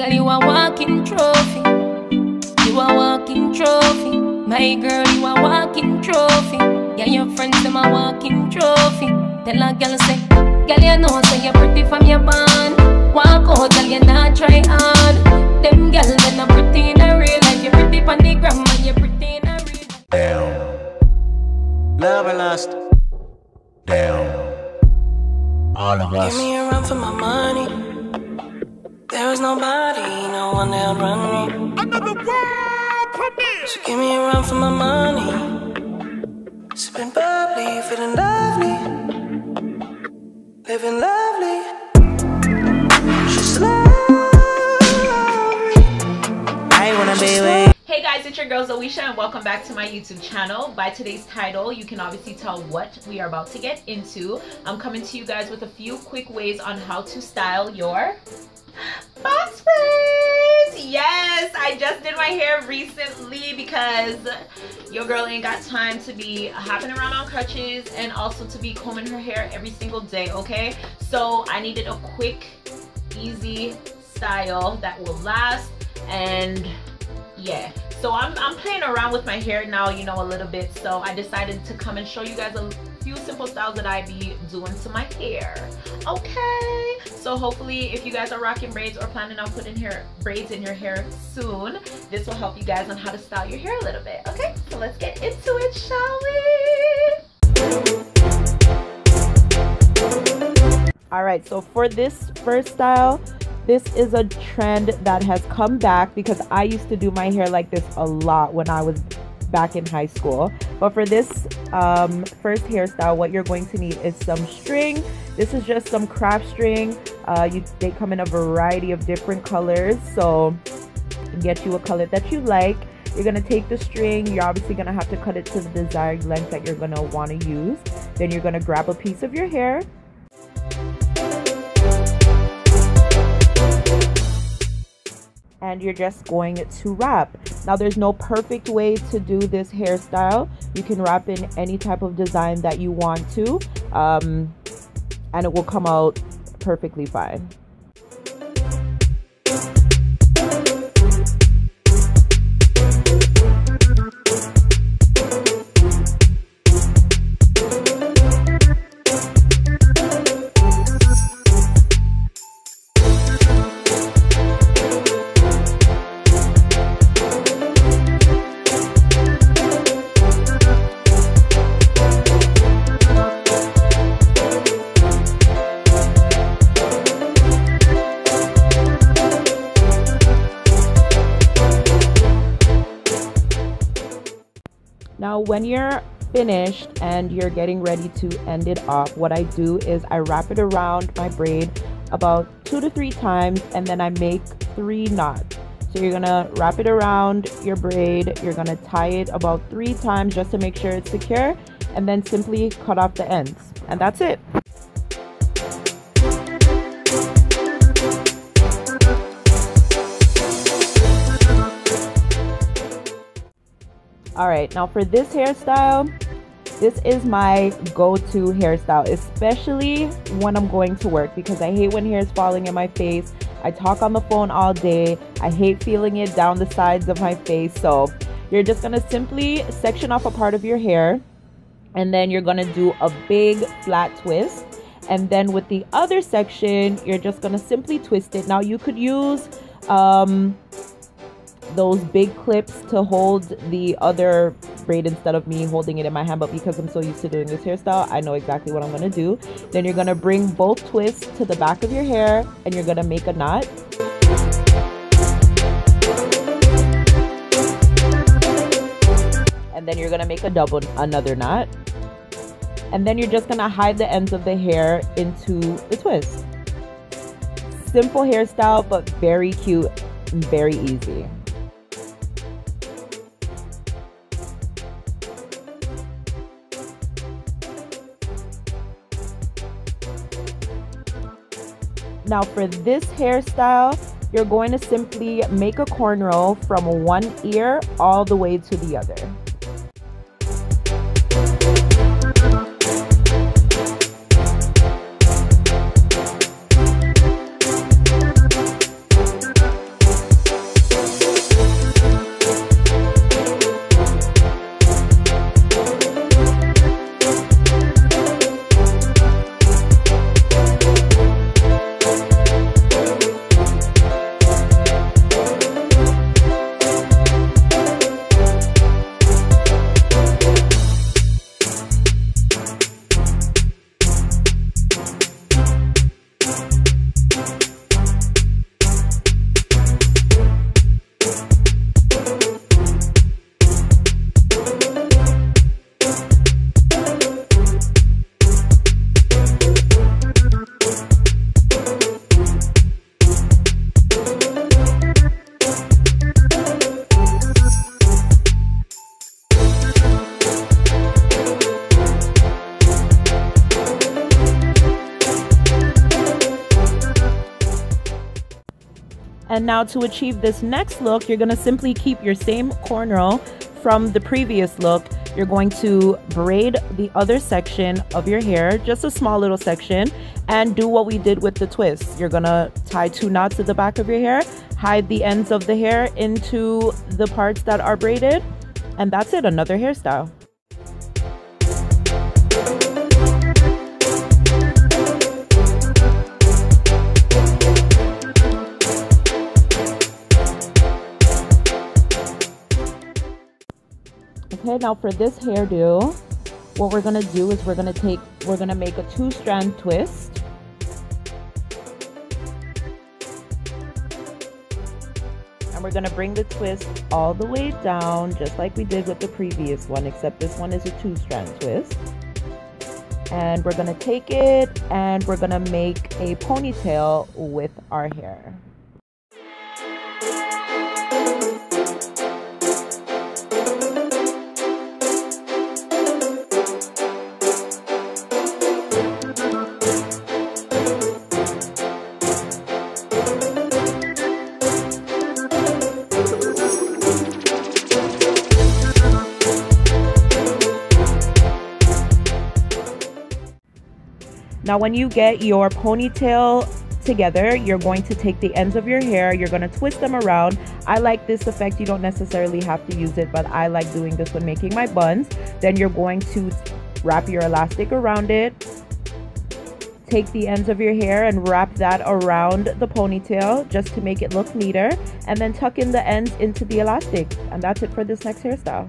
Girl, you a walking trophy. You a walking trophy. My girl, you a walking trophy. Yeah, your friends, them a walking trophy. Tell a girl say, girl, you know say you're pretty from your band. Walk out, girl, you not try hard. Them girl, they not pretty in a real life. You're pretty on the gram and you're pretty in a real life. Damn. Love and lust. Damn. All of us. Give me a run for my money. There is nobody, no one that would run me. Another world premiere. So give me a run for my money. Sipping bubbly, feeling lovely, living lovely. She's lovely. I wanna be with. Hey guys, it's your girl Zoisha and welcome back to my YouTube channel. By today's title, you can obviously tell what we are about to get into. I'm coming to you guys with a few quick ways on how to style your box braids. Yes, I just did my hair recently because your girl ain't got time to be hopping around on crutches and also to be combing her hair every single day, okay? So I needed a quick, easy style that will last. And yeah, so I'm playing around with my hair now, you know, a little bit. So I decided to come and show you guys a few simple styles that I be doing to my hair. Okay, so hopefully if you guys are rocking braids or planning on putting braids in your hair soon, this will help you guys on how to style your hair a little bit. Okay, so let's get into it, shall we? All right, so for this first style, this is a trend that has come back because I used to do my hair like this a lot when I was back in high school. But for this first hairstyle, what you're going to need is some string. This is just some craft string. They come in a variety of different colors, so get you a color that you like. You're gonna take the string. You're obviously gonna have to cut it to the desired length that you're gonna want to use. Then you're gonna grab a piece of your hair. And you're just going to wrap. Now there's no perfect way to do this hairstyle. You can wrap in any type of design that you want to, and it will come out perfectly fine. Now when you're finished and you're getting ready to end it off, what I do is I wrap it around my braid about 2 to 3 times, and then I make 3 knots. So you're gonna wrap it around your braid, you're gonna tie it about 3 times just to make sure it's secure, and then simply cut off the ends, and that's it. All right, now for this hairstyle, this is my go-to hairstyle, especially when I'm going to work, because I hate when hair is falling in my face. I talk on the phone all day. I hate feeling it down the sides of my face. So you're just gonna simply section off a part of your hair, and then you're gonna do a big flat twist. And then with the other section, you're just gonna simply twist it. Now you could use those big clips to hold the other braid instead of me holding it in my hand, but because I'm so used to doing this hairstyle, I know exactly what I'm going to do. Then you're going to bring both twists to the back of your hair and you're going to make a knot. And then you're going to make another knot. And then you're just going to hide the ends of the hair into the twist. Simple hairstyle, but very cute and very easy. Now for this hairstyle, you're going to simply make a cornrow from one ear all the way to the other. And now to achieve this next look, you're going to simply keep your same cornrow from the previous look. You're going to braid the other section of your hair, just a small little section, and do what we did with the twist. You're going to tie 2 knots at the back of your hair, hide the ends of the hair into the parts that are braided, and that's it, another hairstyle. Okay, now for this hairdo, what we're gonna do is we're gonna make a 2-strand twist. And we're gonna bring the twist all the way down, just like we did with the previous one, except this one is a 2-strand twist. And we're gonna take it and we're gonna make a ponytail with our hair. Now when you get your ponytail together, you're going to take the ends of your hair, you're going to twist them around. I like this effect. You don't necessarily have to use it, but I like doing this when making my buns. Then you're going to wrap your elastic around it. Take the ends of your hair and wrap that around the ponytail just to make it look neater. And then tuck in the ends into the elastic. And that's it for this next hairstyle.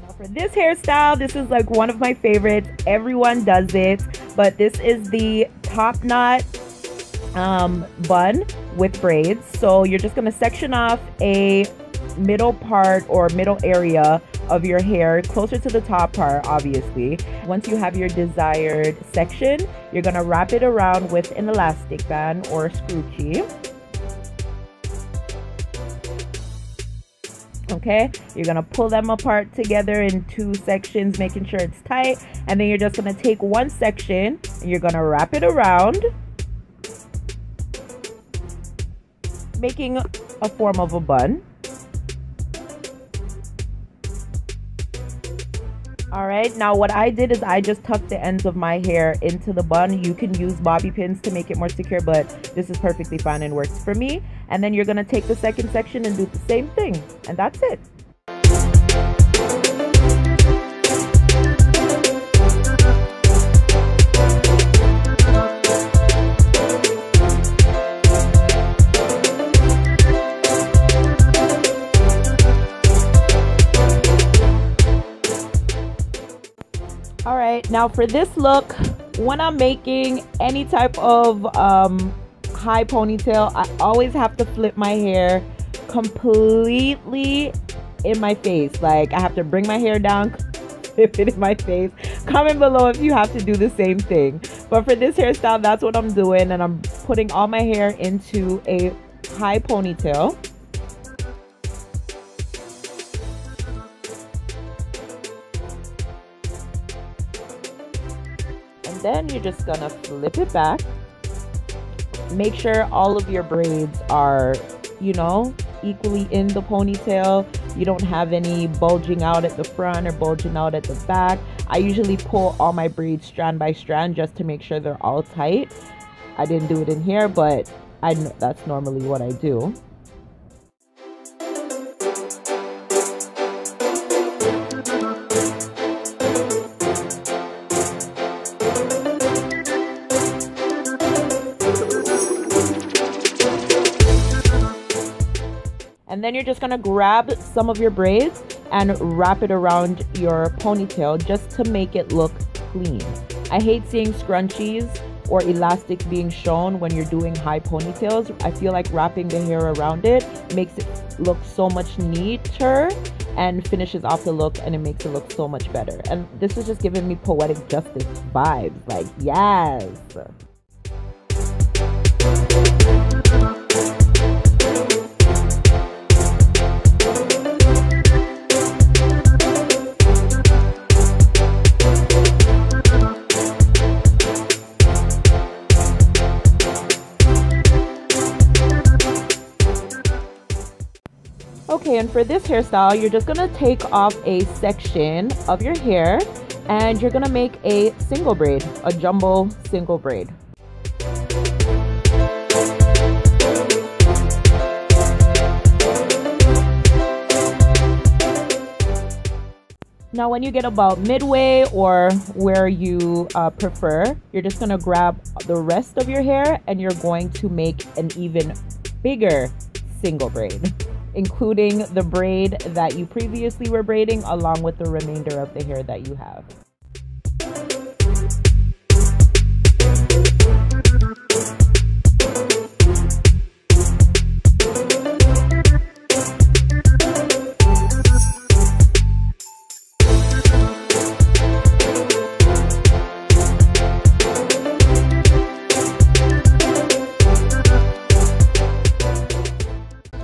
Now for this hairstyle, this is like one of my favorites. Everyone does it, but this is the top knot bun with braids. So you're just going to section off a middle part or middle area of your hair closer to the top part, obviously. Once you have your desired section, you're going to wrap it around with an elastic band or scrunchie. Okay, you're gonna pull them apart together in 2 sections, making sure it's tight, and then you're just gonna take one section and you're gonna wrap it around, making a form of a bun. All right, now what I did is I just tucked the ends of my hair into the bun. You can use bobby pins to make it more secure, but this is perfectly fine and works for me. And then you're gonna take the second section and do the same thing, and that's it. All right, now for this look, when I'm making any type of high ponytail, I always have to flip my hair completely in my face. Like I have to bring my hair down, flip it in my face. Comment below if you have to do the same thing. But for this hairstyle, that's what I'm doing, and I'm putting all my hair into a high ponytail. Then you're just gonna flip it back. Make sure all of your braids are, you know, equally in the ponytail. You don't have any bulging out at the front or bulging out at the back. I usually pull all my braids strand by strand just to make sure they're all tight. I didn't do it in here, but that's normally what I do. And then you're just gonna grab some of your braids and wrap it around your ponytail just to make it look clean. I hate seeing scrunchies or elastics being shown when you're doing high ponytails. I feel like wrapping the hair around it makes it look so much neater and finishes off the look, and it makes it look so much better. And this is just giving me poetic justice vibes, like yes. Okay, and for this hairstyle, you're just gonna take off a section of your hair and you're gonna make a single braid, a jumbo single braid. Now when you get about midway or where you prefer, you're just gonna grab the rest of your hair and you're going to make an even bigger single braid, including the braid that you previously were braiding along with the remainder of the hair that you have.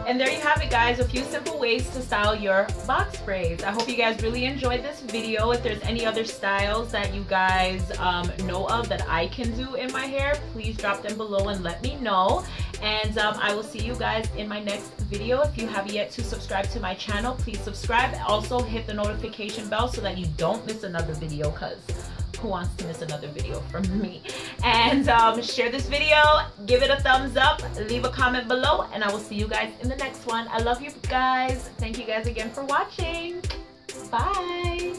And there you have it, guys, a few simple ways to style your box braids. I hope you guys really enjoyed this video. If there's any other styles that you guys know of that I can do in my hair, please drop them below and let me know. And I will see you guys in my next video. If you have yet to subscribe to my channel, please subscribe. Also hit the notification bell so that you don't miss another video, because who wants to miss another video from me? And share this video, give it a thumbs up, leave a comment below, and I will see you guys in the next one. I love you guys. Thank you guys again for watching. Bye.